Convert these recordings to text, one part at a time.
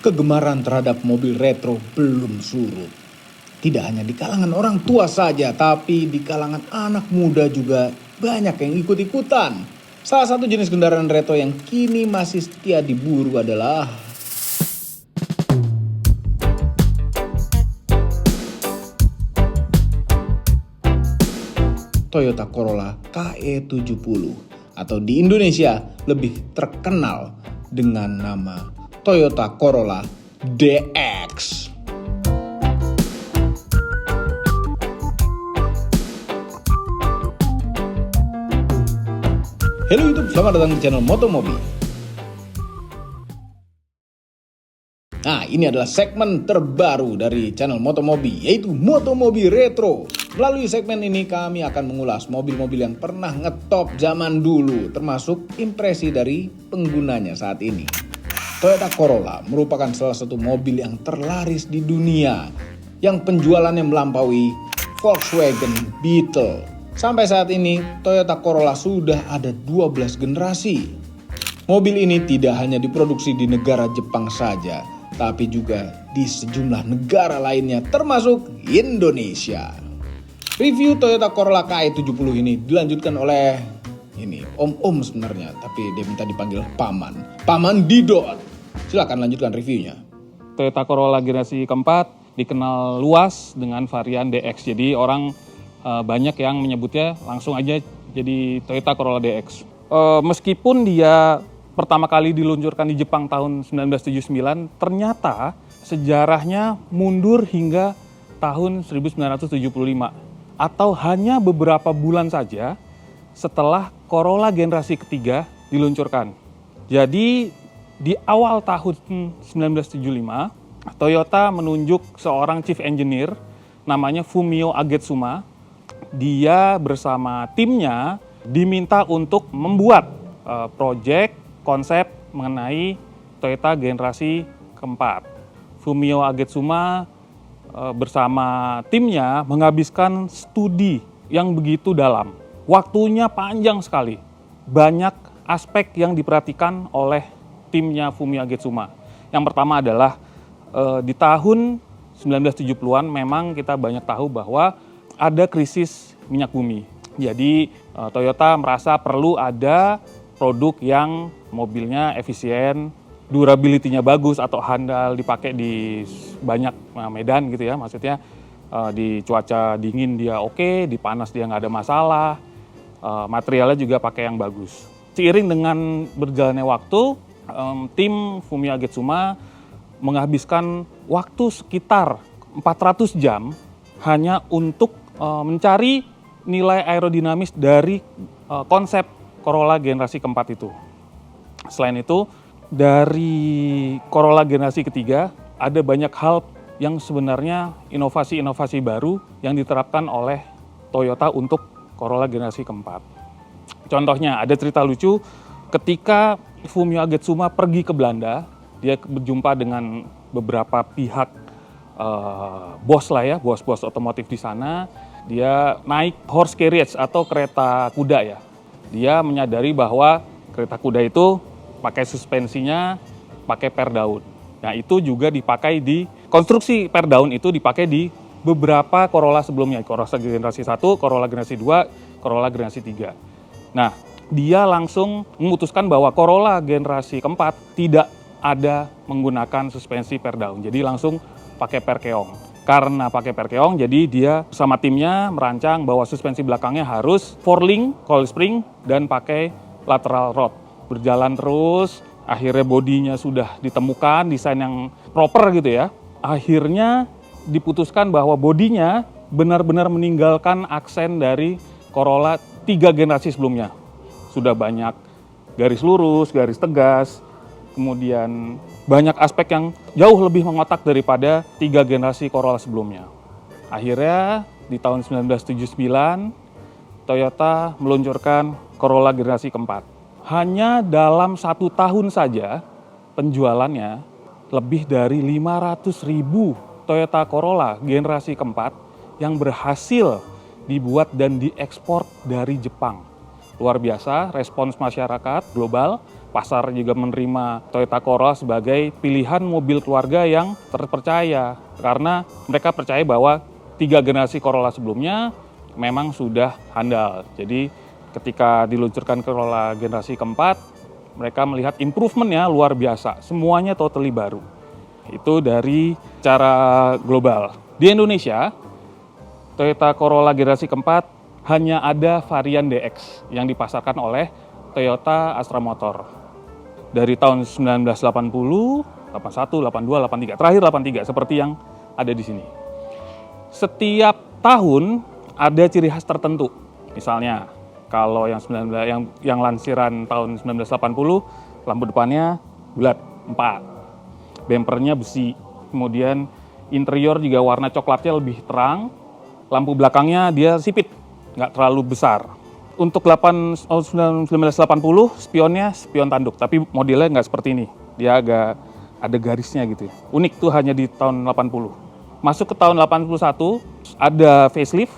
Kegemaran terhadap mobil retro belum surut. Tidak hanya di kalangan orang tua saja, tapi di kalangan anak muda juga banyak yang ikut-ikutan. Salah satu jenis kendaraan retro yang kini masih setia diburu adalah Toyota Corolla KE70 atau di Indonesia lebih terkenal dengan nama Toyota Corolla DX. Halo YouTube, selamat datang di channel Motomobi. Nah, ini adalah segmen terbaru dari channel Motomobi, yaitu Motomobi Retro. Melalui segmen ini kami akan mengulas mobil-mobil yang pernah ngetop zaman dulu, termasuk impresi dari penggunanya saat ini. Toyota Corolla merupakan salah satu mobil yang terlaris di dunia, yang penjualannya melampaui Volkswagen Beetle. Sampai saat ini, Toyota Corolla sudah ada 12 generasi. Mobil ini tidak hanya diproduksi di negara Jepang saja, tapi juga di sejumlah negara lainnya termasuk Indonesia. Review Toyota Corolla KE70 ini dilanjutkan oleh om sebenarnya, tapi dia minta dipanggil Paman Didot. Silakan lanjutkan reviewnya. Toyota Corolla generasi keempat dikenal luas dengan varian DX. Jadi orang banyak yang menyebutnya langsung aja jadi Toyota Corolla DX. Meskipun dia pertama kali diluncurkan di Jepang tahun 1979, ternyata sejarahnya mundur hingga tahun 1975 atau hanya beberapa bulan saja setelah Corolla generasi ketiga diluncurkan. Jadi di awal tahun 1975, Toyota menunjuk seorang chief engineer namanya Fumio Agetsuma. Dia bersama timnya diminta untuk membuat proyek konsep mengenai Toyota generasi keempat. Fumio Agetsuma bersama timnya menghabiskan studi yang begitu dalam. Waktunya panjang sekali. Banyak aspek yang diperhatikan oleh timnya Fumio Agetsuma. Yang pertama adalah di tahun 1970-an memang kita banyak tahu bahwa ada krisis minyak bumi. Jadi Toyota merasa perlu ada produk yang mobilnya efisien, durability-nya bagus atau handal dipakai di banyak medan gitu ya. Maksudnya di cuaca dingin dia oke, di panas dia nggak ada masalah, materialnya juga pakai yang bagus. Seiring dengan berjalannya waktu, tim Fumio Agetsuma menghabiskan waktu sekitar 400 jam hanya untuk mencari nilai aerodinamis dari konsep Corolla generasi keempat itu. Selain itu, dari Corolla generasi ketiga ada banyak hal yang sebenarnya inovasi-inovasi baru yang diterapkan oleh Toyota untuk Corolla generasi keempat. Contohnya ada cerita lucu ketika Fumio Agetsuma pergi ke Belanda, dia berjumpa dengan beberapa pihak bos-bos otomotif di sana. Dia naik horse carriage atau kereta kuda ya. Dia menyadari bahwa kereta kuda itu pakai suspensinya, pakai per daun. Nah itu juga dipakai di konstruksi per daun itu dipakai di beberapa Corolla sebelumnya. Corolla generasi 1, Corolla generasi 2, Corolla generasi 3. Nah dia langsung memutuskan bahwa Corolla generasi keempat tidak ada menggunakan suspensi per daun. Jadi langsung pakai per keong. Karena pakai per keong, jadi dia bersama timnya merancang bahwa suspensi belakangnya harus 4-link, coil spring, dan pakai lateral rod. Berjalan terus, akhirnya bodinya sudah ditemukan, desain yang proper gitu ya. Akhirnya diputuskan bahwa bodinya benar-benar meninggalkan aksen dari Corolla 3 generasi sebelumnya. Sudah banyak garis lurus, garis tegas, kemudian banyak aspek yang jauh lebih mengotak daripada 3 generasi Corolla sebelumnya. Akhirnya di tahun 1979, Toyota meluncurkan Corolla generasi keempat. Hanya dalam 1 tahun saja penjualannya lebih dari 500.000 Toyota Corolla generasi keempat yang berhasil dibuat dan diekspor dari Jepang. Luar biasa respons masyarakat global Pasar juga menerima Toyota Corolla sebagai pilihan mobil keluarga yang terpercaya. Karena mereka percaya bahwa 3 generasi Corolla sebelumnya memang sudah handal. Jadi ketika diluncurkan Corolla generasi keempat, mereka melihat improvementnya luar biasa. Semuanya totally baru. Itu dari cara global. Di Indonesia, Toyota Corolla generasi keempat hanya ada varian DX yang dipasarkan oleh Toyota Astra Motor. Dari tahun 1980, 81, 82, 83, terakhir 83 seperti yang ada di sini. Setiap tahun ada ciri khas tertentu. Misalnya kalau yang lansiran tahun 1980, lampu depannya bulat 4. Bempernya besi. Kemudian interior juga warna coklatnya lebih terang. Lampu belakangnya dia sipit, nggak terlalu besar. Untuk 1980 spionnya spion tanduk, tapi modelnya nggak seperti ini. Dia agak ada garisnya gitu. Unik tuh hanya di tahun 80. Masuk ke tahun 81 ada facelift.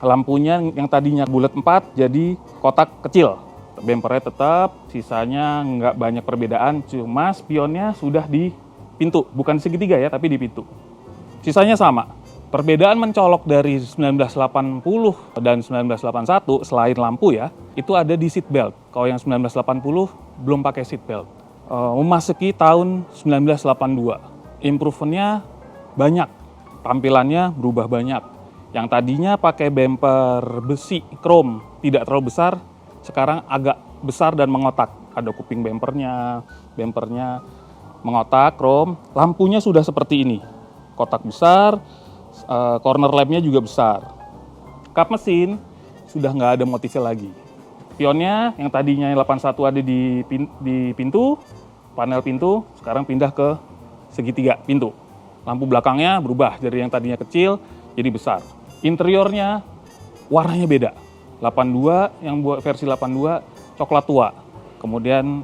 Lampunya yang tadinya bulat 4 jadi kotak kecil. Bempernya tetap, sisanya nggak banyak perbedaan, cuma spionnya sudah di pintu, bukan segitiga ya, tapi di pintu. Sisanya sama. Perbedaan mencolok dari 1980 dan 1981 selain lampu ya, itu ada di seat belt. Kalau yang 1980 belum pakai seat belt. Memasuki tahun 1982, improvementnya banyak, tampilannya berubah banyak. Yang tadinya pakai bumper besi chrome tidak terlalu besar, sekarang agak besar dan mengotak. Ada kuping bumpernya mengotak chrome, lampunya sudah seperti ini, kotak besar. Corner lampnya juga besar. Kap mesin sudah nggak ada motifnya lagi. Spionnya yang tadinya 81 ada di pintu, panel pintu, sekarang pindah ke segitiga pintu. Lampu belakangnya berubah dari yang tadinya kecil jadi besar. Interiornya warnanya beda. 82 yang buat versi 82 coklat tua. Kemudian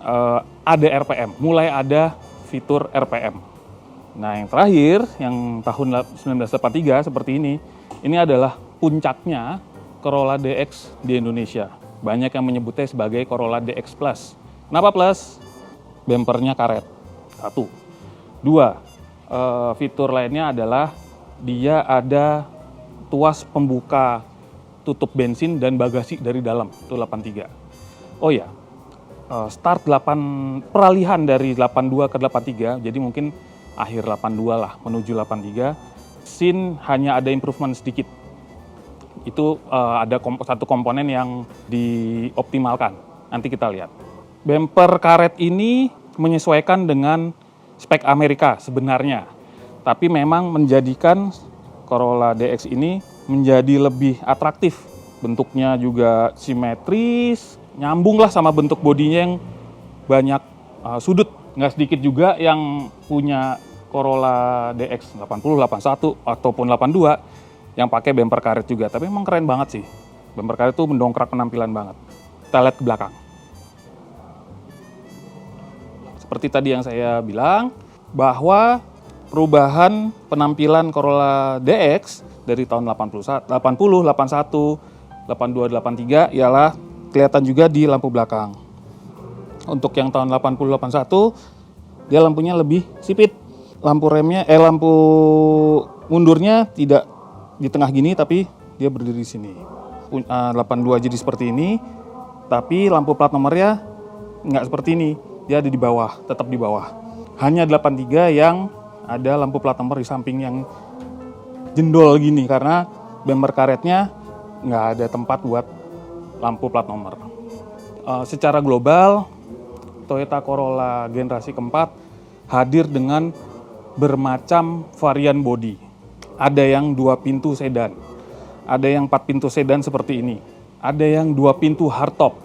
ada RPM, mulai ada fitur RPM. Nah yang terakhir, yang tahun 1983 seperti ini adalah puncaknya Corolla DX di Indonesia. Banyak yang menyebutnya sebagai Corolla DX Plus. Kenapa Plus? Bempernya karet, 1. 2, fitur lainnya adalah dia ada tuas pembuka tutup bensin dan bagasi dari dalam, itu 83. Oh ya, peralihan dari 82 ke 83, jadi mungkin akhir 82 lah, menuju 83, scene hanya ada improvement sedikit. Itu ada satu komponen yang dioptimalkan, nanti kita lihat. Bumper karet ini menyesuaikan dengan spek Amerika sebenarnya, tapi memang menjadikan Corolla DX ini menjadi lebih atraktif. Bentuknya juga simetris, nyambung lah sama bentuk bodinya yang banyak sudut. Nggak sedikit juga yang punya Corolla DX 80, 81, ataupun 82 yang pakai bumper karet juga. Tapi memang keren banget sih. Bumper karet itu mendongkrak penampilan banget. Kita lihat ke belakang. Seperti tadi yang saya bilang, bahwa perubahan penampilan Corolla DX dari tahun 80, 81, 82, 83 ialah kelihatan juga di lampu belakang. Untuk yang tahun 80, 81, dia lampunya lebih sipit. Lampu mundurnya tidak di tengah gini, tapi dia berdiri di sini. 82 jadi seperti ini, tapi lampu plat nomornya nggak seperti ini. Dia ada di bawah, tetap di bawah. Hanya 83 yang ada lampu plat nomor di samping yang jendol gini, karena bumper karetnya nggak ada tempat buat lampu plat nomor. Secara global, Toyota Corolla generasi keempat hadir dengan bermacam varian bodi. Ada yang 2 pintu sedan, ada yang 4 pintu sedan seperti ini, ada yang 2 pintu hardtop,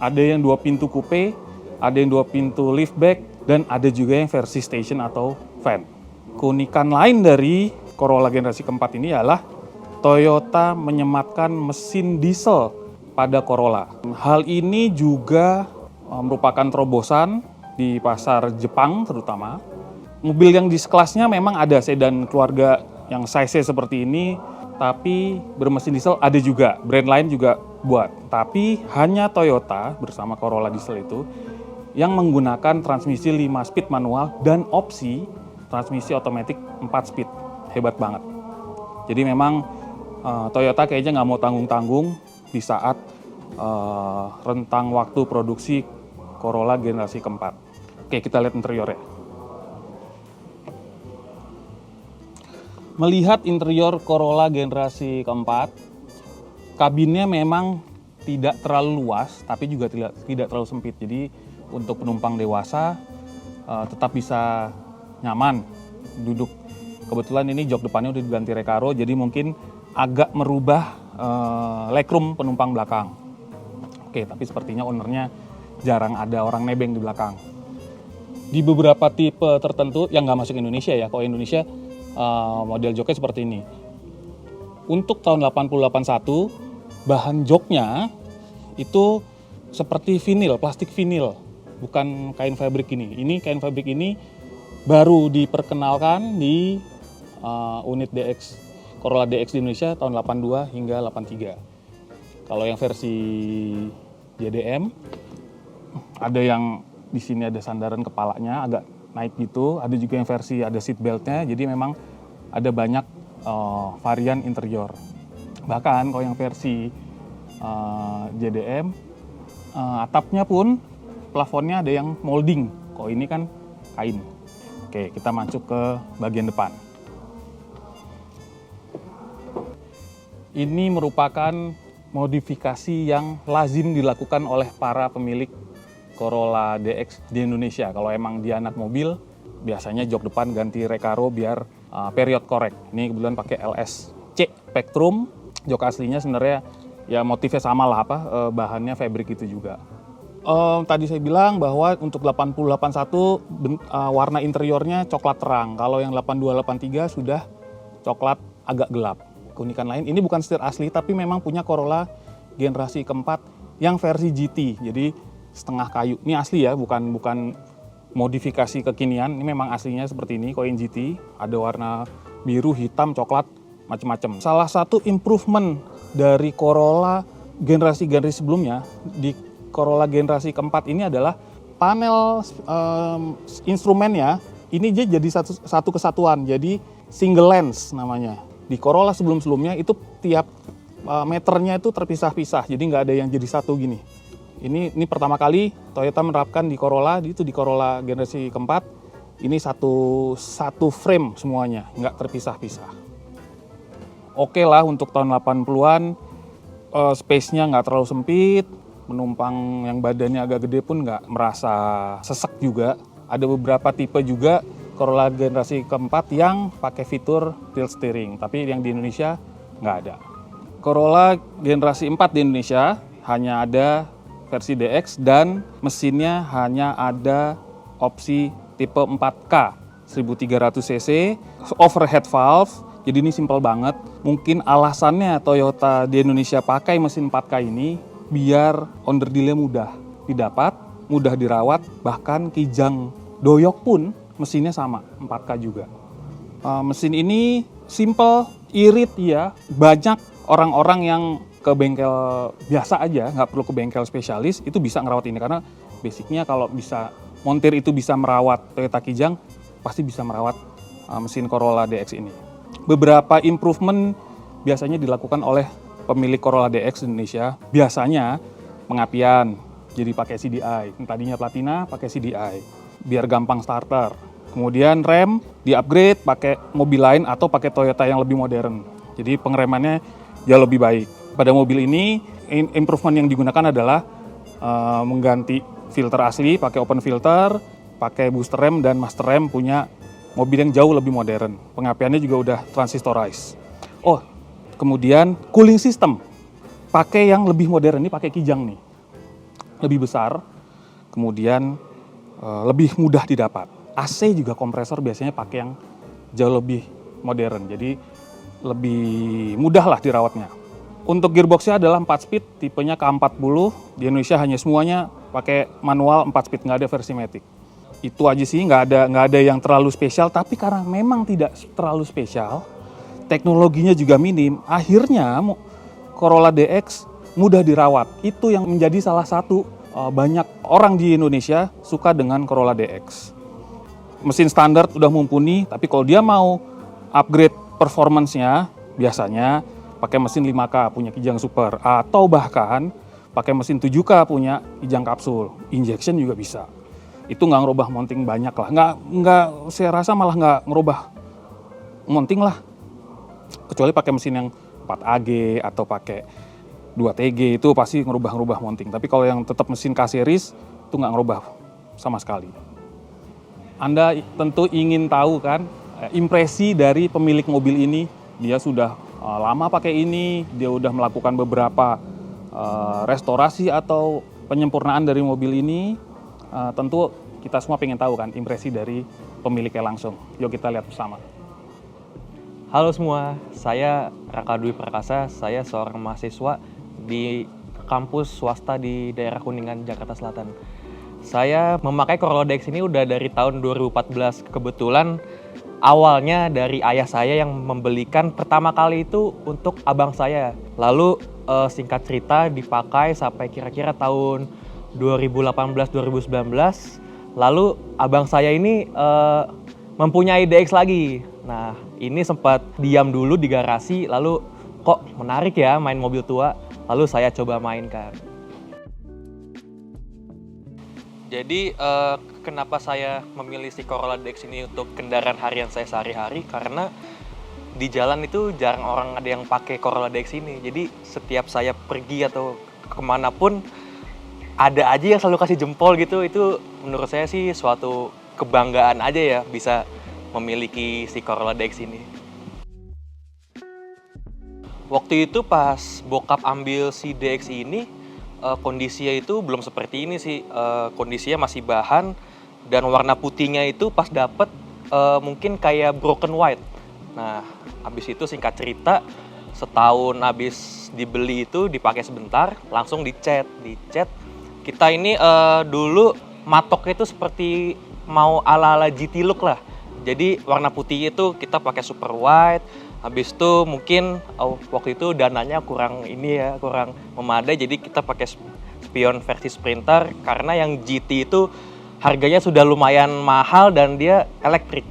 ada yang 2 pintu coupe, ada yang 2 pintu liftback, dan ada juga yang versi station atau van. Keunikan lain dari Corolla generasi keempat ini adalah Toyota menyematkan mesin diesel pada Corolla. Hal ini juga merupakan terobosan di pasar Jepang terutama. Mobil yang di sekelasnya memang ada sedan keluarga yang size-nya seperti ini, tapi bermesin diesel ada juga, brand lain juga buat. Tapi hanya Toyota bersama Corolla diesel itu yang menggunakan transmisi 5 speed manual dan opsi transmisi otomatis 4 speed. Hebat banget. Jadi memang Toyota kayaknya nggak mau tanggung-tanggung di saat rentang waktu produksi Corolla generasi keempat. Oke, kita lihat interiornya. Melihat interior Corolla generasi keempat, kabinnya memang tidak terlalu luas, tapi juga tidak terlalu sempit. Jadi untuk penumpang dewasa tetap bisa nyaman duduk. Kebetulan ini jok depannya udah diganti Recaro, jadi mungkin agak merubah legroom penumpang belakang. Oke, tapi sepertinya ownernya jarang ada orang nebeng di belakang. Di beberapa tipe tertentu yang nggak masuk Indonesia ya, kalau Indonesia model joknya seperti ini. Untuk tahun 8081, bahan joknya itu seperti vinil, plastik vinil, bukan kain fabric ini. Ini kain fabric ini baru diperkenalkan di unit DX, Corolla DX di Indonesia tahun 82 hingga 83. Kalau yang versi JDM, ada yang di sini ada sandaran kepalanya agak naik gitu, ada juga yang versi ada seat beltnya, jadi memang ada banyak varian interior. Bahkan kalau yang versi JDM, atapnya pun plafonnya ada yang molding, kalau ini kan kain. Oke, kita masuk ke bagian depan. Ini merupakan modifikasi yang lazim dilakukan oleh para pemilik Corolla DX di Indonesia. Kalau emang dia anak mobil, biasanya jok depan ganti Recaro biar period correct. Ini kebetulan pakai LSC Spectrum. Jok aslinya sebenarnya ya motifnya sama lah, bahannya fabric itu juga. Tadi saya bilang bahwa untuk 8081 warna interiornya coklat terang. Kalau yang 8283 sudah coklat agak gelap. Keunikan lain, ini bukan setir asli tapi memang punya Corolla generasi keempat yang versi GT. Jadi setengah kayu. Ini asli ya, bukan modifikasi kekinian. Ini memang aslinya seperti ini, koin GT. Ada warna biru, hitam, coklat, macam-macam. Salah satu improvement dari Corolla generasi sebelumnya di Corolla generasi keempat ini adalah panel instrumennya ini jadi satu kesatuan. Jadi single lens namanya. Di Corolla sebelum-sebelumnya itu tiap meternya itu terpisah-pisah. Jadi nggak ada yang jadi satu gini. Ini pertama kali Toyota menerapkan di Corolla, itu di Corolla generasi keempat, ini satu frame semuanya, nggak terpisah-pisah. Oke lah untuk tahun 80-an, space-nya nggak terlalu sempit, penumpang yang badannya agak gede pun nggak merasa sesek juga. Ada beberapa tipe juga Corolla generasi keempat yang pakai fitur tilt steering, tapi yang di Indonesia nggak ada. Corolla generasi 4 di Indonesia hanya ada versi DX dan mesinnya hanya ada opsi tipe 4K 1300 cc, overhead valve. Jadi ini simpel banget. Mungkin alasannya Toyota di Indonesia pakai mesin 4K ini biar onderdilnya mudah didapat, mudah dirawat, bahkan kijang doyok pun mesinnya sama 4K juga. Mesin ini simple, irit ya. Banyak orang-orang yang ke bengkel biasa aja, nggak perlu ke bengkel spesialis, itu bisa ngerawat ini. Karena basicnya kalau bisa montir itu bisa merawat Toyota Kijang, pasti bisa merawat mesin Corolla DX ini. Beberapa improvement biasanya dilakukan oleh pemilik Corolla DX di Indonesia. Biasanya pengapian, jadi pakai CDI. Tadinya Platina, pakai CDI, biar gampang starter. Kemudian rem di-upgrade pakai mobil lain atau pakai Toyota yang lebih modern. Jadi pengeremannya jauh lebih baik. Pada mobil ini, improvement yang digunakan adalah mengganti filter asli, pakai open filter, pakai booster rem dan master rem punya mobil yang jauh lebih modern. Pengapiannya juga udah transistorized. Oh, kemudian cooling system, pakai yang lebih modern, ini pakai Kijang nih. Lebih besar, kemudian lebih mudah didapat. AC juga kompresor biasanya pakai yang jauh lebih modern, jadi lebih mudah lah dirawatnya. Untuk gearboxnya adalah 4 speed, tipenya K40. Di Indonesia hanya semuanya pakai manual 4 speed, nggak ada versi matic. Itu aja sih, nggak ada yang terlalu spesial. Tapi karena memang tidak terlalu spesial, teknologinya juga minim, akhirnya Corolla DX mudah dirawat. Itu yang menjadi salah satu banyak orang di Indonesia suka dengan Corolla DX. Mesin standar udah mumpuni, tapi kalau dia mau upgrade performance-nya, biasanya pakai mesin 5K punya kijang super, atau bahkan pakai mesin 7K punya kijang kapsul, injection juga bisa. Itu nggak ngerubah mounting banyak lah, nggak saya rasa malah nggak ngerubah mounting lah, kecuali pakai mesin yang 4AG atau pakai 2TG itu pasti ngerubah mounting. Tapi kalau yang tetap mesin K-series itu nggak ngerubah sama sekali. Anda tentu ingin tahu kan impresi dari pemilik mobil ini. Dia sudah lama pakai ini, dia udah melakukan beberapa restorasi atau penyempurnaan dari mobil ini. Tentu kita semua pengen tahu kan impresi dari pemiliknya langsung. Yuk kita lihat bersama. Halo semua, saya Raka Dwi Prakasa, saya seorang mahasiswa di kampus swasta di daerah Kuningan, Jakarta Selatan. Saya memakai Corolla DX ini udah dari tahun 2014. Kebetulan awalnya dari ayah saya yang membelikan pertama kali itu untuk abang saya. Lalu singkat cerita dipakai sampai kira-kira tahun 2018-2019. Lalu abang saya ini mempunyai DX lagi. Nah, ini sempat diam dulu di garasi, lalu kok menarik ya main mobil tua, lalu saya coba mainkan. Jadi kenapa saya memilih si Corolla DX ini untuk kendaraan harian saya sehari-hari, karena di jalan itu jarang orang ada yang pakai Corolla DX ini. Jadi setiap saya pergi atau kemanapun ada aja yang selalu kasih jempol gitu. Itu menurut saya sih suatu kebanggaan aja ya bisa memiliki si Corolla DX ini. Waktu itu pas bokap ambil si DX ini, kondisinya itu belum seperti ini sih. Kondisinya masih bahan dan warna putihnya itu pas dapet mungkin kayak broken white. Nah, habis itu singkat cerita, setahun habis dibeli itu dipakai sebentar, langsung dicat. Kita ini dulu matoknya itu seperti mau ala-ala GT look lah. Jadi warna putih itu kita pakai super white. Habis itu mungkin waktu itu dananya kurang memadai, jadi kita pakai spion versi Sprinter karena yang GT itu harganya sudah lumayan mahal dan dia elektrik.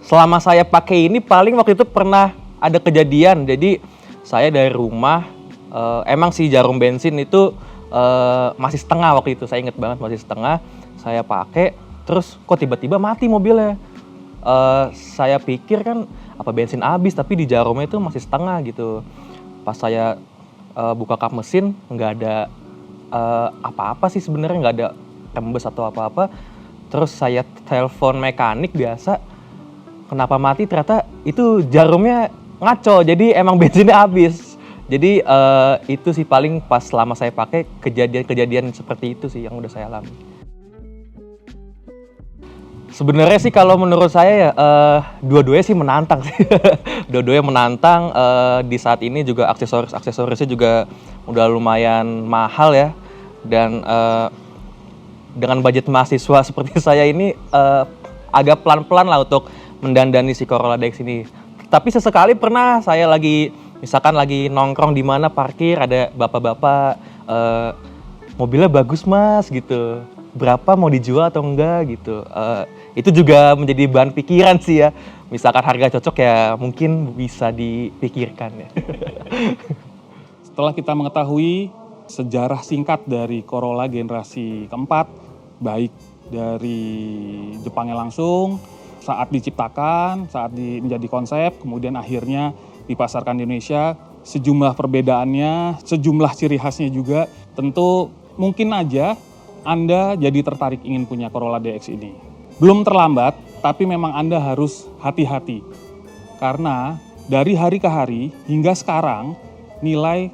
Selama saya pakai ini paling waktu itu pernah ada kejadian. Jadi saya dari rumah emang si jarum bensin itu masih setengah waktu itu. Saya inget banget masih setengah. Saya pakai terus kok tiba-tiba mati mobilnya. Saya pikir kan apa bensin habis, tapi di jarumnya itu masih setengah gitu. Pas saya buka kap mesin nggak ada apa-apa sih sebenarnya, nggak ada rembes atau apa-apa. Terus saya telepon mekanik biasa, kenapa mati, ternyata itu jarumnya ngaco, jadi emang bensinnya habis. Jadi itu sih paling pas selama saya pakai kejadian seperti itu sih yang udah saya alami. Sebenarnya sih kalau menurut saya ya dua-duanya sih menantang sih. Dua-duanya menantang. Di saat ini juga aksesorisnya juga udah lumayan mahal ya. Dan dengan budget mahasiswa seperti saya ini agak pelan-pelan lah untuk mendandani si Corolla DX ini. Tapi sesekali pernah saya misalkan lagi nongkrong di mana parkir, ada bapak-bapak mobilnya bagus mas gitu. Berapa mau dijual atau enggak gitu. Itu juga menjadi bahan pikiran sih ya. Misalkan harga cocok ya mungkin bisa dipikirkan ya. Setelah kita mengetahui sejarah singkat dari Corolla generasi keempat, baik dari Jepangnya langsung, saat diciptakan, saat menjadi konsep, kemudian akhirnya dipasarkan di Indonesia, sejumlah perbedaannya, sejumlah ciri khasnya juga, tentu mungkin aja Anda jadi tertarik ingin punya Corolla DX ini. Belum terlambat, tapi memang Anda harus hati-hati. Karena dari hari ke hari hingga sekarang nilai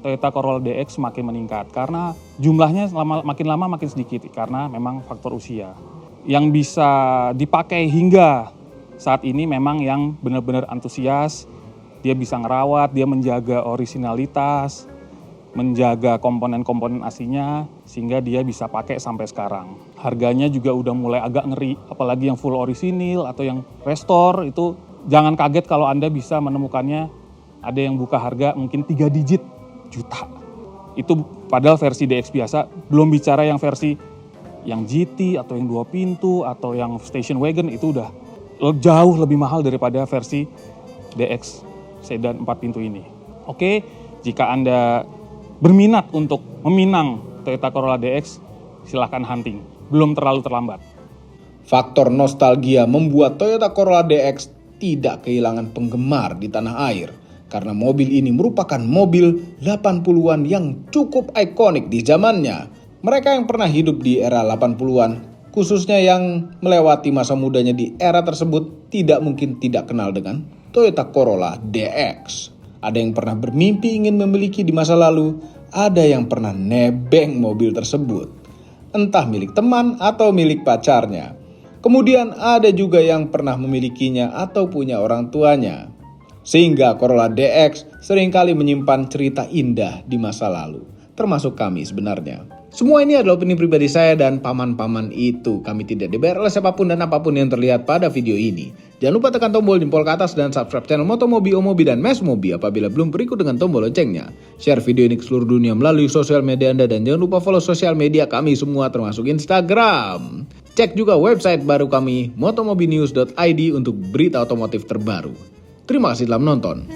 Toyota Corolla DX semakin meningkat. Karena jumlahnya makin lama makin sedikit karena memang faktor usia. Yang bisa dipakai hingga saat ini memang yang benar-benar antusias. Dia bisa ngerawat, dia menjaga orisinalitas, menjaga komponen-komponen aslinya sehingga dia bisa pakai sampai sekarang. Harganya juga udah mulai agak ngeri, apalagi yang full orisinil atau yang restore itu jangan kaget kalau Anda bisa menemukannya ada yang buka harga mungkin 3 digit juta. Itu Padahal versi DX biasa, belum bicara yang versi yang GT atau yang 2 pintu atau yang station wagon, itu udah jauh lebih mahal daripada versi DX sedan 4 pintu ini. Oke, jika Anda berminat untuk meminang Toyota Corolla DX, silahkan hunting. Belum terlalu terlambat. Faktor nostalgia membuat Toyota Corolla DX tidak kehilangan penggemar di tanah air. Karena mobil ini merupakan mobil 80-an yang cukup ikonik di zamannya. Mereka yang pernah hidup di era 80-an, khususnya yang melewati masa mudanya di era tersebut, tidak mungkin tidak kenal dengan Toyota Corolla DX. Ada yang pernah bermimpi ingin memiliki di masa lalu, ada yang pernah nebeng mobil tersebut. Entah milik teman atau milik pacarnya. Kemudian ada juga yang pernah memilikinya atau punya orang tuanya. Sehingga Corolla DX seringkali menyimpan cerita indah di masa lalu. Termasuk kami sebenarnya. Semua ini adalah opini pribadi saya dan paman-paman itu. Kami tidak dibayar oleh siapapun dan apapun yang terlihat pada video ini. Jangan lupa tekan tombol jempol ke atas dan subscribe channel Motomobi, Omobi, dan Mesmobi apabila belum berikut dengan tombol loncengnya. Share video ini ke seluruh dunia melalui sosial media Anda dan jangan lupa follow sosial media kami semua termasuk Instagram. Cek juga website baru kami motomobinews.id untuk berita otomotif terbaru. Terima kasih telah menonton.